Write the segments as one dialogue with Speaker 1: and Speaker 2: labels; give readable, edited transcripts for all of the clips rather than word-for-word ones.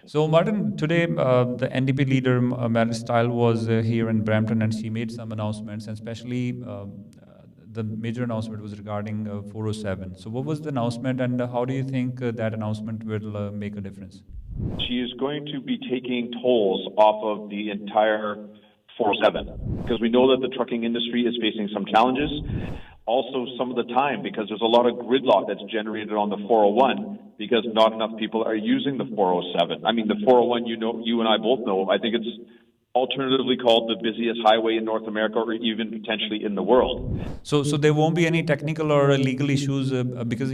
Speaker 1: So, Martin, today the NDP leader Marit Stiles was here in Brampton, and she made some announcements, and especially the major announcement was regarding 407. So, what was the announcement, and how do you think that announcement will make a difference?
Speaker 2: She is going to be taking tolls off of the entire 407 because we know that the trucking industry is facing some challenges. Also, some of the time, because there's a lot of gridlock that's generated on the 401 because not enough people are using the 407. I mean, the 401, you and I both know, I think it's alternatively called the busiest highway in North America or even potentially in the world.
Speaker 1: So there won't be any technical or legal issues because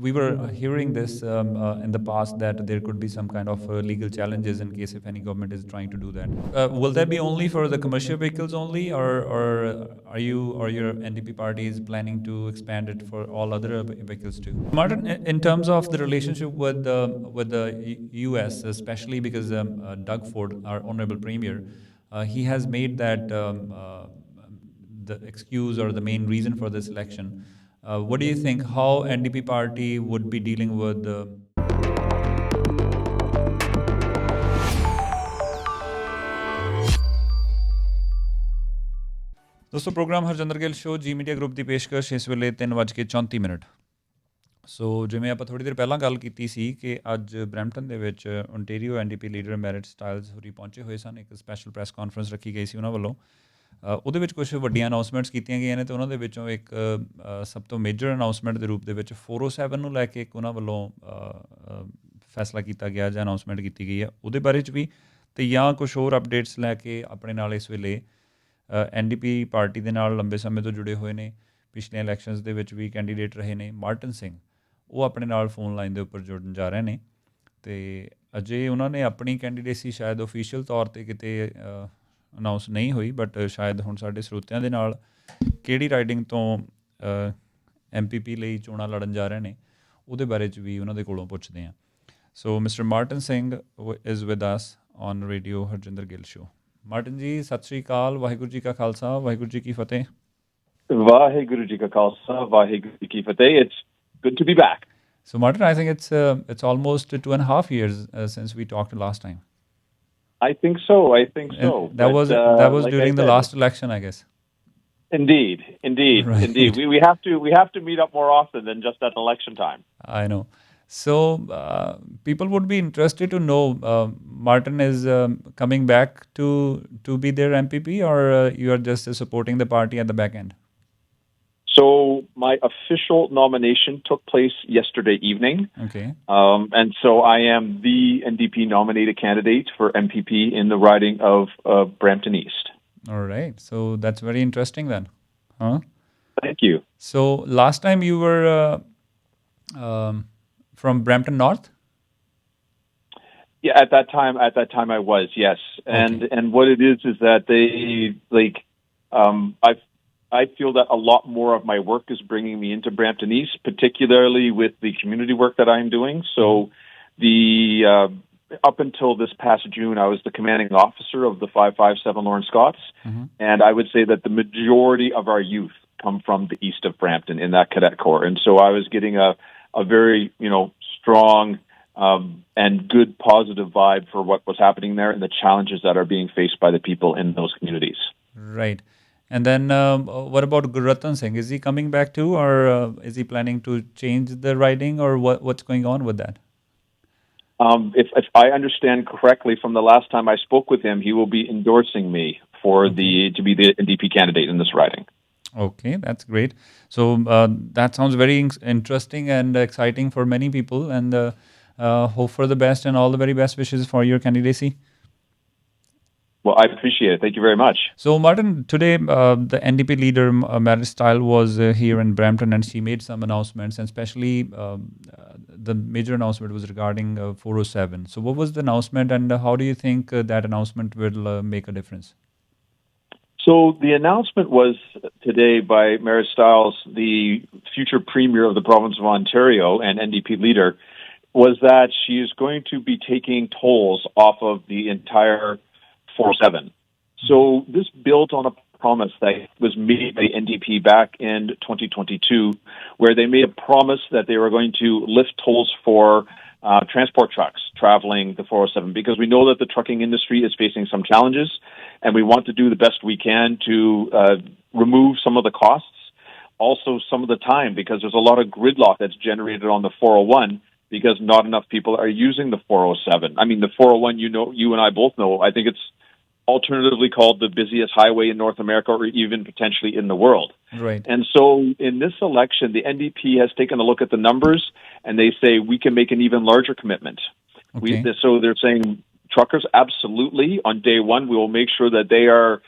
Speaker 1: we were hearing this in the past that there could be some kind of legal challenges in case if any government is trying to do that. Will that be only for the commercial vehicles only, or are you or your NDP party is planning to expand it for all other vehicles too? Martin, in terms of the relationship with the US, especially because Doug Ford, our honorable premier, he has made that. The excuse or the main reason for this election. What do you think? How NDP party would be dealing with ਦੋਸਤੋ programme Harjinder Gill show ਜੀ media group ਦੀ ਪੇਸ਼ਕਸ਼ ਇਸ ਵੇਲੇ 3:34 ਸੋ ਜਿਵੇਂ ਆਪਾਂ ਥੋੜ੍ਹੀ ਦੇਰ ਪਹਿਲਾਂ ਗੱਲ ਕੀਤੀ ਸੀ ਕਿ ਅੱਜ ਬਰੈਂਪਟਨ ਦੇ ਵਿੱਚ Ontario NDP leader Marit Stiles ਹੋਰੀ ਪਹੁੰਚੇ ਹੋਏ ਸਨ। ਇੱਕ ਸਪੈਸ਼ਲ ਪ੍ਰੈਸ ਕਾਨਫਰੰਸ ਰੱਖੀ ਗਈ ਸੀ ਉਹਨਾਂ ਵੱਲੋਂ। ਉਹਦੇ ਵਿੱਚ ਕੁਝ ਵੱਡੀਆਂ ਅਨਾਊਂਸਮੈਂਟਸ ਕੀਤੀਆਂ ਗਈਆਂ ਨੇ ਅਤੇ ਉਹਨਾਂ ਦੇ ਵਿੱਚੋਂ ਇੱਕ ਸਭ ਤੋਂ ਮੇਜਰ ਅਨਾਊਂਸਮੈਂਟ ਦੇ ਰੂਪ ਦੇ ਵਿੱਚ 407 ਨੂੰ ਲੈ ਕੇ ਇੱਕ ਉਹਨਾਂ ਵੱਲੋਂ ਫੈਸਲਾ ਕੀਤਾ ਗਿਆ ਜਾਂ ਅਨਾਊਂਸਮੈਂਟ ਕੀਤੀ ਗਈ ਹੈ ਉਹਦੇ ਬਾਰੇ 'ਚ ਵੀ, ਅਤੇ ਜਾਂ ਕੁਛ ਹੋਰ ਅਪਡੇਟਸ ਲੈ ਕੇ ਆਪਣੇ ਨਾਲ ਇਸ ਵੇਲੇ NDP ਪਾਰਟੀ ਦੇ ਨਾਲ ਲੰਬੇ ਸਮੇਂ ਤੋਂ ਜੁੜੇ ਹੋਏ ਨੇ, ਪਿਛਲੀਆਂ ਇਲੈਕਸ਼ਨਸ ਦੇ ਵਿੱਚ ਵੀ ਕੈਂਡੀਡੇਟ ਰਹੇ ਨੇ ਮਾਰਟਨ ਸਿੰਘ, ਉਹ ਆਪਣੇ ਨਾਲ ਫੋਨ ਲਾਈਨ ਦੇ ਉੱਪਰ ਜੁੜਨ ਜਾ ਰਹੇ ਨੇ। ਅਤੇ ਅਜੇ ਉਹਨਾਂ ਨੇ ਆਪਣੀ ਕੈਂਡੀਡੇਸੀ ਸ਼ਾਇਦ ਓਫੀਸ਼ੀਅਲ ਤੌਰ 'ਤੇ ਕਿਤੇ ਅਨਾਊਂਸ ਨਹੀਂ ਹੋਈ, ਬਟ ਸ਼ਾਇਦ ਹੁਣ ਸਾਡੇ ਸਰੋਤਿਆਂ ਦੇ ਨਾਲ ਕਿਹੜੀ ਰਾਈਡਿੰਗ ਤੋਂ MPP ਲਈ ਚੋਣਾਂ ਲੜਨ ਜਾ ਰਹੇ ਨੇ ਉਹਦੇ ਬਾਰੇ 'ਚ ਵੀ ਉਹਨਾਂ ਦੇ ਕੋਲੋਂ ਪੁੱਛਦੇ ਹਾਂ। So mister Martin Singh is with us on radio Harjinder Gill show. Martin ji, ਸਤਿ ਸ਼੍ਰੀ ਅਕਾਲ, ਵਾਹਿਗੁਰੂ ਜੀ ਕਾ ਖਾਲਸਾ, ਵਾਹਿਗੁਰੂ ਜੀ ਕੀ ਫਤਿਹ।
Speaker 2: ਵਾਹਿਗੁਰੂ ਜੀ ਕਾ ਖਾਲਸਾ, ਵਾਹਿਗੁਰੂ ਜੀ ਕੀ ਫਤਿਹ। It's good to be back.
Speaker 1: So Martin, I think it's almost 2.5 years since we talked last time.
Speaker 2: I think so.
Speaker 1: That was like during the last election, I guess.
Speaker 2: Indeed.
Speaker 1: Right.
Speaker 2: Indeed. We have to meet up more often than just at election time.
Speaker 1: I know. So people would be interested to know, Martin is coming back to be their MPP, or you are just supporting the party at the back end?
Speaker 2: So my official nomination took place yesterday evening.
Speaker 1: Okay.
Speaker 2: And so I am the NDP nominated candidate for MPP in the riding of Brampton East.
Speaker 1: All right. So that's very interesting then. Huh?
Speaker 2: Thank you.
Speaker 1: So last time you were from Brampton North?
Speaker 2: Yeah, at that time I was, yes. And
Speaker 1: Okay.
Speaker 2: and what it is that they I feel that a lot more of my work is bringing me into Brampton East, particularly with the community work that I'm doing. So up until this past June, I was the commanding officer of the 557 Lawrence Scots.
Speaker 1: Mm-hmm.
Speaker 2: And I would say that the majority of our youth come from the east of Brampton in that cadet corps. And so I was getting a very, strong and good positive vibe for what was happening there and the challenges that are being faced by the people in those communities.
Speaker 1: Right. And then what about Gurratan Singh? Is he coming back too, or is he planning to change the riding, or what's going on with that?
Speaker 2: If I understand correctly from the last time I spoke with him, he will be endorsing me for to be the NDP candidate in this riding.
Speaker 1: Okay, that's great. So that sounds very interesting and exciting for many people, and hope for the best and all the very best wishes for your candidacy.
Speaker 2: Well, I appreciate it. Thank you very much.
Speaker 1: So, Martin, today the NDP leader Marit Stiles was here in Brampton, and she made some announcements, and especially the major announcement was regarding 407. So, what was the announcement, and how do you think that announcement will make a difference?
Speaker 2: So the announcement was today by Marit Stiles, the future premier of the province of Ontario and NDP leader, was that she is going to be taking tolls off of the entire 407. So this built on a promise that was made by the NDP back in 2022, where they made a promise that they were going to lift tolls for transport trucks traveling the 407, because we know that the trucking industry is facing some challenges, and we want to do the best we can to remove some of the costs, also some of the time, because there's a lot of gridlock that's generated on the 401 because not enough people are using the 407. I mean, the 401, you and I both know, I think it's alternatively called the busiest highway in North America or even potentially in the world.
Speaker 1: Right.
Speaker 2: And so in this election, the NDP has taken a look at the numbers, and they say we can make an even larger commitment.
Speaker 1: Okay.
Speaker 2: So they're saying truckers, absolutely, on day one, we will make sure that they are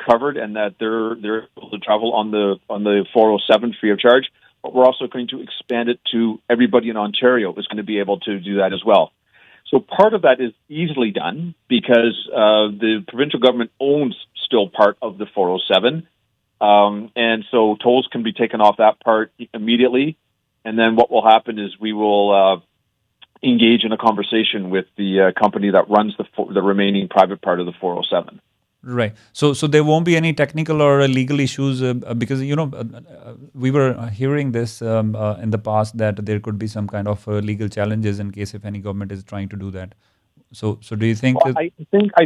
Speaker 2: covered and that they're able to travel on the 407 free of charge. But we're also going to expand it to everybody in Ontario is going to be able to do that as well. So part of that is easily done because the provincial government owns still part of the 407. And so tolls can be taken off that part immediately. And then what will happen is we will engage in a conversation with the company that runs the remaining private part of the 407.
Speaker 1: Right. So there won't be any technical or legal issues because, we were hearing this in the past that there could be some kind of legal challenges in case if any government is trying to do that. So do you think?
Speaker 2: Well, I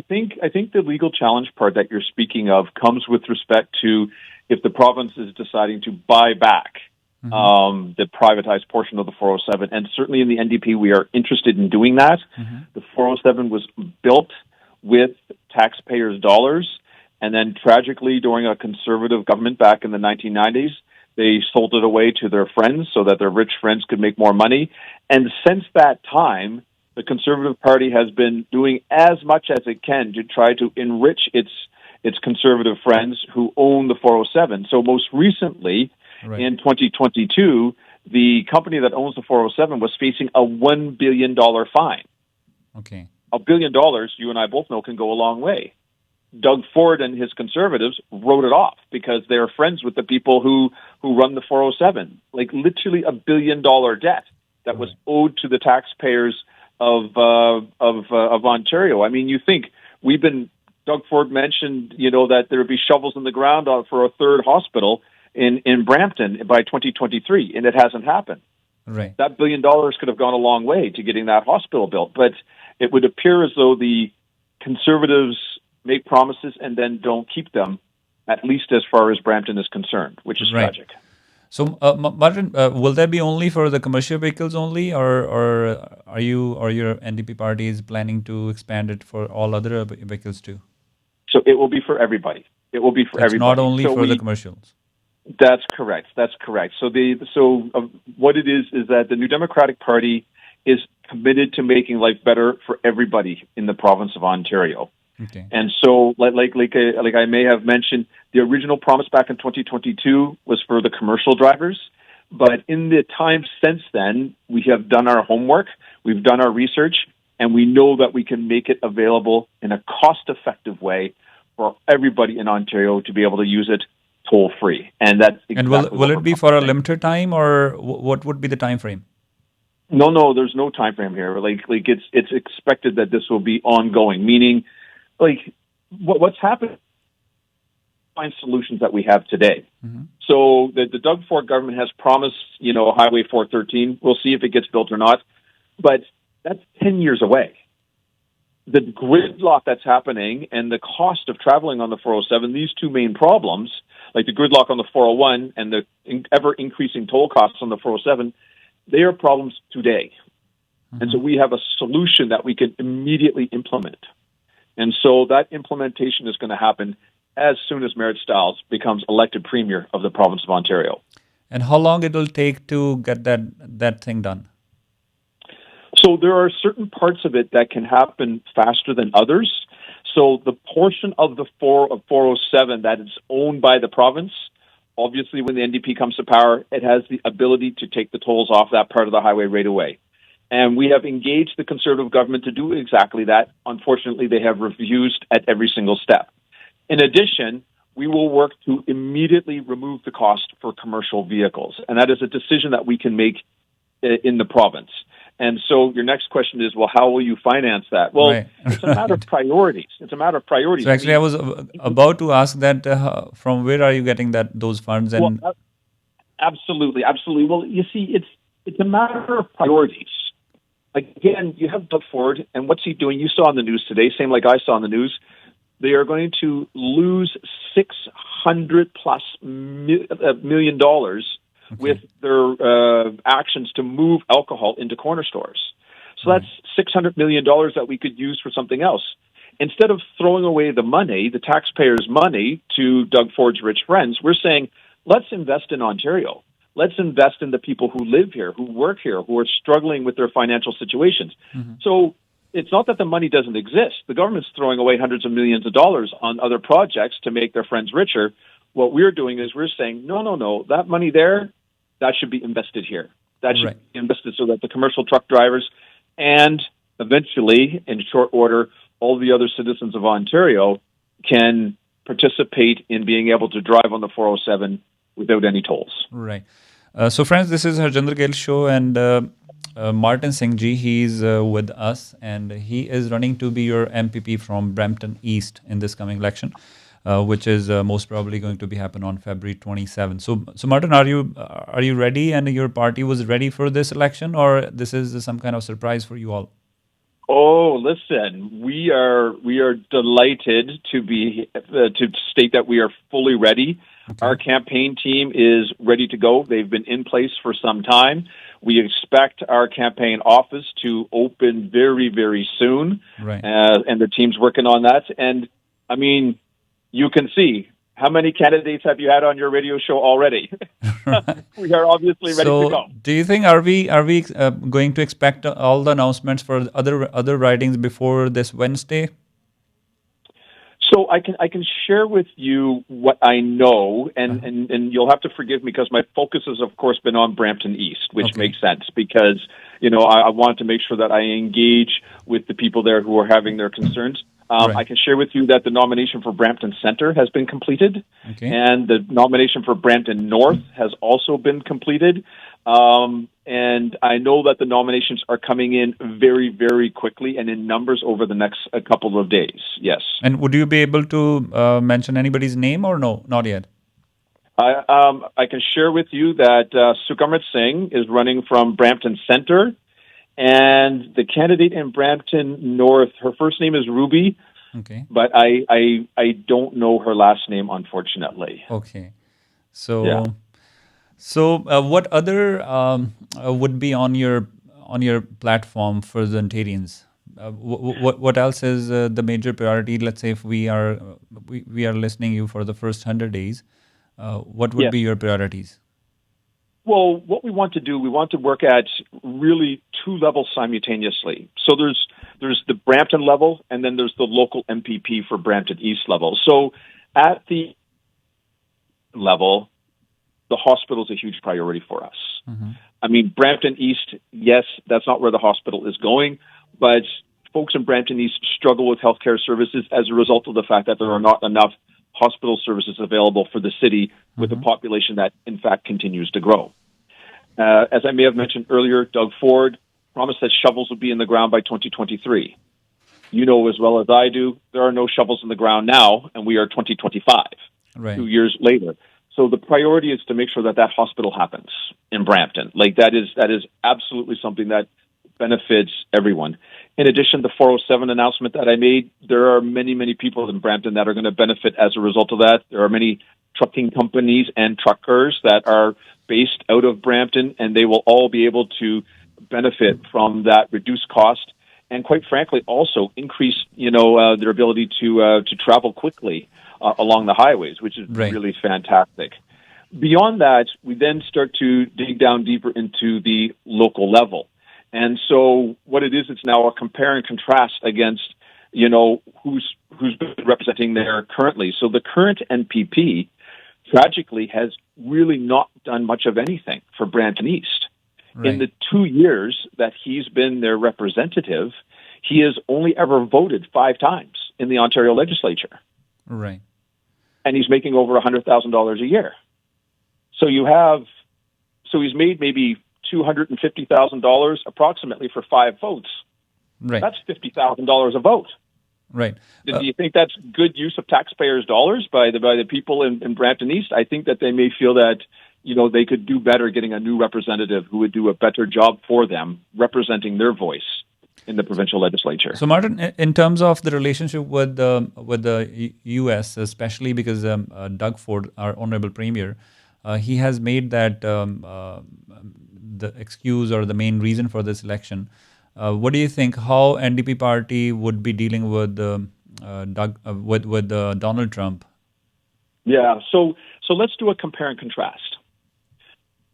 Speaker 2: think the legal challenge part that you're speaking of comes with respect to if the province is deciding to buy back the privatized portion of the 407. And certainly in the NDP, we are interested in doing that. The 407 was built with taxpayers' dollars, and then tragically during a conservative government back in the 1990s, they sold it away to their friends so that their rich friends could make more money. And since that time, the Conservative Party has been doing as much as it can to try to enrich its conservative friends who own the 407. So most recently, in 2022, the company that owns the 407 was facing a $1 billion fine.
Speaker 1: Okay.
Speaker 2: $1 billion, you and I both know, can go a long way. Doug Ford and his Conservatives wrote it off because they're friends with the people who run the 407. Like literally $1 billion debt that was owed to the taxpayers of Ontario. I mean, you think Doug Ford mentioned, that there would be shovels in the ground for a third hospital in Brampton by 2023, and it hasn't happened.
Speaker 1: Right.
Speaker 2: That $1 billion could have gone a long way to getting that hospital built, but it would appear as though the Conservatives make promises and then don't keep them, at least as far as Brampton is concerned, which is tragic.
Speaker 1: So, Martin, will that be only for the commercial vehicles only, or are you or your NDP party is planning to expand it for all other vehicles too?
Speaker 2: So it will be for everybody. It will be for everybody.
Speaker 1: Not only for the commercials.
Speaker 2: That's correct. So what it is that the New Democratic Party is committed to making life better for everybody in the province of Ontario.
Speaker 1: Okay.
Speaker 2: And so, like I may have mentioned, the original promise back in 2022 was for the commercial drivers. But in the time since then, we have done our homework, we've done our research, and we know that we can make it available in a cost-effective way for everybody in Ontario to be able to use it toll-free. And that's exactly
Speaker 1: will it be for a limited time, or what would be the time frame?
Speaker 2: No, there's no time frame here. Like it's expected that this will be ongoing, meaning what's happened, find solutions that we have today. So the Doug Ford government has promised, Highway 413. We'll see if it gets built or not, but that's 10 years away. The gridlock that's happening and the cost of traveling on the 407, these two main problems, like the gridlock on the 401 and the ever-increasing toll costs on the 407, they are problems today. And so we have a solution that we can immediately implement. And so that implementation is going to happen as soon as Marit Stiles becomes elected Premier of the province of Ontario.
Speaker 1: And how long it will take to get that thing done?
Speaker 2: So there are certain parts of it that can happen faster than others. So the portion of the 407 that is owned by the province, obviously when the NDP comes to power, it has the ability to take the tolls off that part of the highway right away. And we have engaged the Conservative government to do exactly that. Unfortunately, they have refused at every single step. In addition, we will work to immediately remove the cost for commercial vehicles. And that is a decision that we can make in the province. And so your next question is, well, how will you finance that? Well, It's a matter of priorities.
Speaker 1: So actually, I was about to ask that from where are you getting those funds? And
Speaker 2: absolutely. Well, you see, it's a matter of priorities. again, you have Doug Ford, and what's he doing? You saw on the news today, same like I saw on the news. They are going to lose $600+ million with their actions to move alcohol into corner stores. So that's $600 million that we could use for something else. Instead of throwing away the money, the taxpayers' money, to Doug Ford's rich friends, we're saying, let's invest in Ontario. Let's invest in the people who live here, who work here, who are struggling with their financial situations. So it's not that the money doesn't exist. The government's throwing away hundreds of millions of dollars on other projects to make their friends richer. What we're doing is we're saying, no, that money there, that should be invested here. That should be invested so that the commercial truck drivers and eventually, in short order, all the other citizens of Ontario can participate in being able to drive on the 407 without any tolls.
Speaker 1: Right. So friends, this is 𝐿 Gill show, and Martin Singh ji, he's with us, and he is running to be your MPP from Brampton East in this coming election, which is most probably going to be happen on February 27th. So Martin, are you ready, and your party was ready for this election, or this is some kind of surprise for you all?
Speaker 2: Oh, listen, we are delighted to state that we are fully ready. Okay. Our campaign team is ready to go. They've been in place for some time. We expect our campaign office to open very, very soon.
Speaker 1: Right.
Speaker 2: And the team's working on that. And I mean, you can see, how many candidates have you had on your radio show already? We are obviously ready to go.
Speaker 1: Do you think are we going to expect all the announcements for other ridings before this Wednesday?
Speaker 2: So I can share with you what I know, and you'll have to forgive me because my focus has, of course, been on Brampton East, which makes sense because, I want to make sure that I engage with the people there who are having their concerns. I can share with you that the nomination for Brampton Centre has been completed, and the nomination for Brampton North has also been completed. And I know that the nominations are coming in very, very quickly and in numbers over the next couple of days. Yes.
Speaker 1: And would you be able to mention anybody's name or no? Not yet.
Speaker 2: I can share with you that 𝐒𝐞𝐫𝐻𝐫 Marit Singh is running from Brampton Centre. And the candidate in Brampton North, her first name is Ruby, but I don't know her last name, unfortunately.
Speaker 1: Okay. So what other would be on your platform for the Ontarians? What else is the major priority? Let's say if we are listening you for the first 100 days, what would be your priorities?
Speaker 2: Well, what we want to do, we want to work at really two levels simultaneously. So there's the Brampton level, and then there's the local MPP for Brampton East level. So at the level, the hospital is a huge priority for us. I mean, Brampton East, yes, that's not where the hospital is going, but folks in Brampton East struggle with healthcare services as a result of the fact that there are not enough hospital services available for the city with a population that, in fact, continues to grow. As I may have mentioned earlier, Doug Ford promised that shovels would be in the ground by 2023. You know as well as I do, there are no shovels in the ground now, and we are 2025, 2 years later. So the priority is to make sure that hospital happens in Brampton. Like that is absolutely something that benefits everyone. In addition, the 407 announcement that I made, there are many, many people in Brampton that are going to benefit as a result of that. There are many trucking companies and truckers that are based out of Brampton, and they will all be able to benefit from that reduced cost and, quite frankly, also increase, their ability to travel quickly along the highways, which is really fantastic. Beyond that, we then start to dig down deeper into the local level. And so what it is, it's now a compare and contrast against, who's been representing there currently. So the current NPP, tragically, has really not done much of anything for Brampton East. In the 2 years that he's been their representative, he has only ever voted 5 times in the Ontario legislature.
Speaker 1: Right.
Speaker 2: And he's making over $100,000 a year. So he's made maybe $250,000 approximately for 5 votes.
Speaker 1: Right.
Speaker 2: That's $50,000 a vote.
Speaker 1: Right.
Speaker 2: Do you think that's good use of taxpayers' dollars by the people in Brampton East? I think that they may feel that they could do better getting a new representative who would do a better job for them representing their voice in the provincial legislature.
Speaker 1: So, Martin, in terms of the relationship with the U.S., especially because Doug Ford, our honorable premier, he has made that the excuse or the main reason for this election. What do you think? How NDP party would be dealing with Donald Trump?
Speaker 2: Yeah. So let's do a compare and contrast.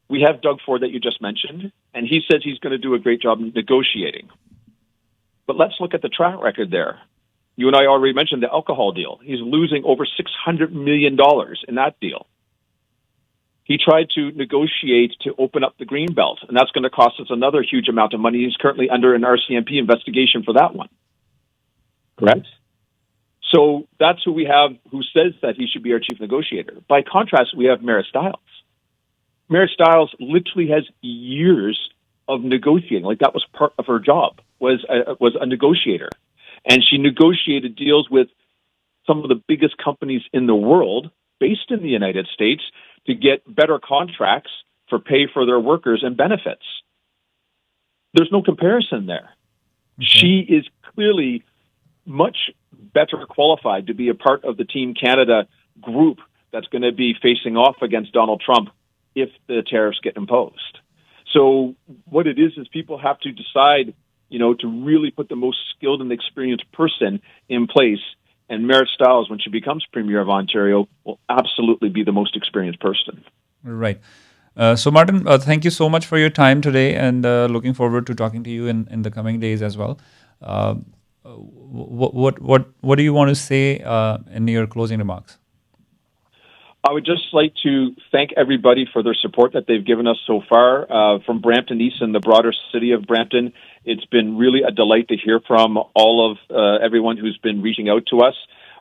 Speaker 2: We have Doug Ford that you just mentioned, and he says he's going to do a great job negotiating. But let's look at the track record there. You and I already mentioned the alcohol deal. He's losing over $600 million in that deal. He tried to negotiate to open up the green belt, and that's going to cost us another huge amount of money. He's currently under an RCMP investigation for that one. Correct? So that's who we have who says that he should be our chief negotiator. By contrast, we have Marit Stiles. Marit Stiles literally has years of negotiating. Like, that was part of her job, was a negotiator. And she negotiated deals with some of the biggest companies in the world based in the United States to get better contracts for pay for their workers and benefits. There's no comparison there. Okay. She is clearly much better qualified to be a part of the Team Canada group that's going to be facing off against Donald Trump if the tariffs get imposed. So what it is people have to decide, to really put the most skilled and experienced person in place. And Marit Stiles, when she becomes Premier of Ontario, will absolutely be the most experienced person.
Speaker 1: Right. So, Martin, thank you so much for your time today, and looking forward to talking to you in the coming days as well. What do you want to say in your closing remarks?
Speaker 2: I would just like to thank everybody for their support that they've given us so far. From Brampton East and the broader city of Brampton, it's been really a delight to hear from all of everyone who's been reaching out to us.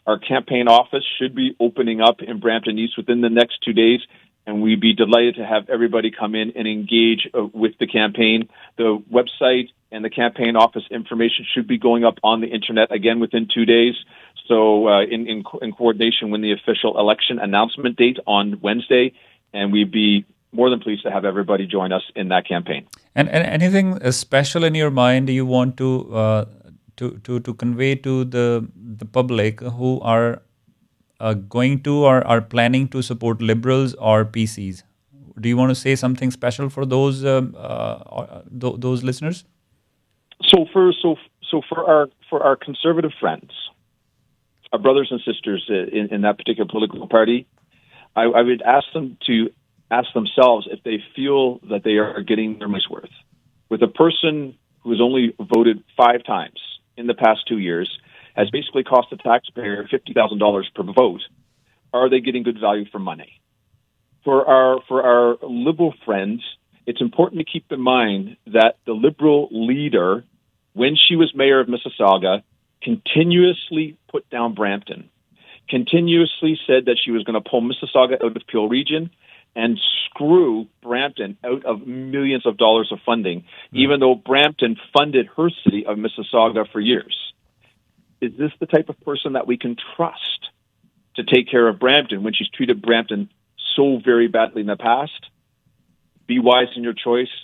Speaker 2: Our campaign office should be opening up in Brampton East within the next 2 days, and we'd be delighted to have everybody come in and engage with the campaign. The website and the campaign office information should be going up on the internet again within 2 days. So in coordination with the official election announcement date on Wednesday, and we'd be more than pleased to have everybody join us in that campaign.
Speaker 1: And anything special in your mind you want to convey to the public who are going to or are planning to support Liberals or PCs? Do you want to say something special for those listeners?
Speaker 2: So for our Conservative friends, our brothers and sisters in that particular political party, I would ask them to ask themselves if they feel that they are getting their money's worth. With a person who has only voted 5 times in the past 2 years, has basically cost the taxpayer $50,000 per vote, are they getting good value for money? For our Liberal friends, it's important to keep in mind that the Liberal leader, when she was mayor of Mississauga, continuously put down Brampton, continuously said that she was going to pull Mississauga out of Peel Region and screw Brampton out of millions of dollars of funding, even though Brampton funded her city of Mississauga for years. Is this the type of person that we can trust to take care of Brampton when she's treated Brampton so very badly in the past? Be wise in your choice.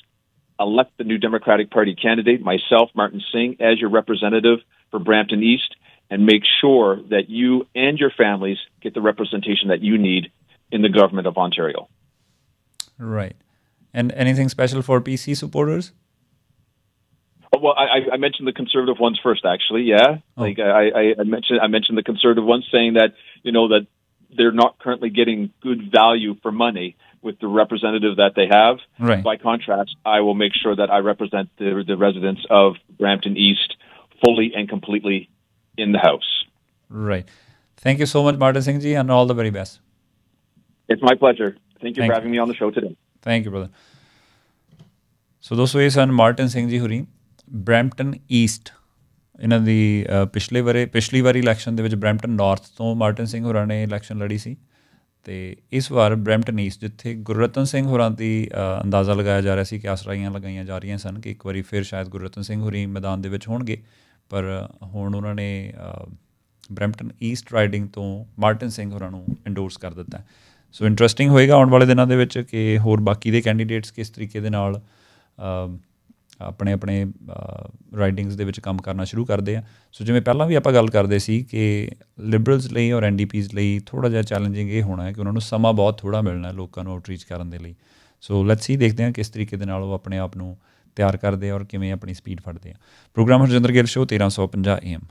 Speaker 2: Elect the new Democratic Party candidate, myself, Martin Singh, as your representative for Brampton East, and make sure that you and your families get the representation that you need in the government of Ontario.
Speaker 1: Right. And anything special for PC supporters?
Speaker 2: Well, I mentioned the Conservative ones first, actually. Yeah, like I mentioned the Conservative ones, saying that that they're not currently getting good value for money with the representative that they have.
Speaker 1: Right.
Speaker 2: By contrast, I will make sure that I represent the residents of Brampton East fully and completely in the House.
Speaker 1: Right. Thank you so much, Martin Singh ji, and all the very best.
Speaker 2: It's my pleasure. Thank you for having me on the show today.
Speaker 1: Thank you, brother. So ਦੋਸਤੋ ਇਹ ਸਨ Martin Singh ji ਹੁਰੀ Brampton East ਇਹਨਾਂ ਦੀ ਪਿਛਲੀ ਵਾਰੀ election ਦੇ ਵਿੱਚ Brampton north ਤੋਂ Martin Singh ਹੋਰਾਂ ਨੇ ਇਲੈਕਸ਼ਨ ਲੜੀ ਸੀ ਅਤੇ ਇਸ ਵਾਰ ਬਰੈਂਪਟਨ ਈਸਟ ਜਿੱਥੇ ਗੁਰਰਤਨ ਸਿੰਘ ਹੋਰਾਂ ਦੀ ਅੰਦਾਜ਼ਾ ਲਗਾਇਆ ਜਾ ਰਿਹਾ ਸੀ ਕਿ ਆਸਰਾਈਆਂ ਲਗਾਈਆਂ ਜਾ ਰਹੀਆਂ ਸਨ ਕਿ ਇੱਕ ਵਾਰੀ ਫਿਰ ਸ਼ਾਇਦ ਗੁਰਰਤਨ ਸਿੰਘ ਹੋਰੀ ਮੈਦਾਨ ਦੇ ਵਿੱਚ ਹੋਣਗੇ, ਪਰ ਹੁਣ ਉਹਨਾਂ ਨੇ ਬਰੈਂਪਟਨ ਈਸਟ ਰਾਈਡਿੰਗ ਤੋਂ ਮਾਰਟਨ ਸਿੰਘ ਹੋਰਾਂ ਨੂੰ ਇੰਡੋਰਸ ਕਰ ਦਿੱਤਾ। ਸੋ ਇੰਟਰਸਟਿੰਗ ਹੋਏਗਾ ਆਉਣ ਵਾਲੇ ਦਿਨਾਂ ਦੇ ਵਿੱਚ ਕਿ ਹੋਰ ਬਾਕੀ ਦੇ ਕੈਂਡੀਡੇਟਸ ਕਿਸ ਤਰੀਕੇ ਦੇ ਨਾਲ ਆਪਣੇ ਆਪਣੇ ਰਾਈਡਿੰਗਸ ਦੇ ਵਿੱਚ ਕੰਮ ਕਰਨਾ ਸ਼ੁਰੂ ਕਰਦੇ ਆ। ਸੋ ਜਿਵੇਂ ਪਹਿਲਾਂ ਵੀ ਆਪਾਂ ਗੱਲ ਕਰਦੇ ਸੀ ਕਿ ਲਿਬਰਲਸ ਲਈ ਔਰ NDPs ਲਈ ਥੋੜ੍ਹਾ ਜਿਹਾ ਚੈਲੰਜਿੰਗ ਇਹ ਹੋਣਾ ਹੈ ਕਿ ਉਹਨਾਂ ਨੂੰ ਸਮਾਂ ਬਹੁਤ ਥੋੜ੍ਹਾ ਮਿਲਣਾ ਲੋਕਾਂ ਨੂੰ ਆਊਟਰੀਚ ਕਰਨ ਦੇ ਲਈ। ਸੋ ਲੈਟਸ ਸੀ, ਦੇਖਦੇ ਹਾਂ ਕਿਸ ਤਰੀਕੇ ਦੇ ਨਾਲ ਉਹ ਆਪਣੇ ਆਪ ਨੂੰ ਤਿਆਰ ਕਰਦੇ ਆ ਔਰ ਕਿਵੇਂ ਆਪਣੀ ਸਪੀਡ ਫੜਦੇ ਆ। Program Harjinder Gill show 1350 AM।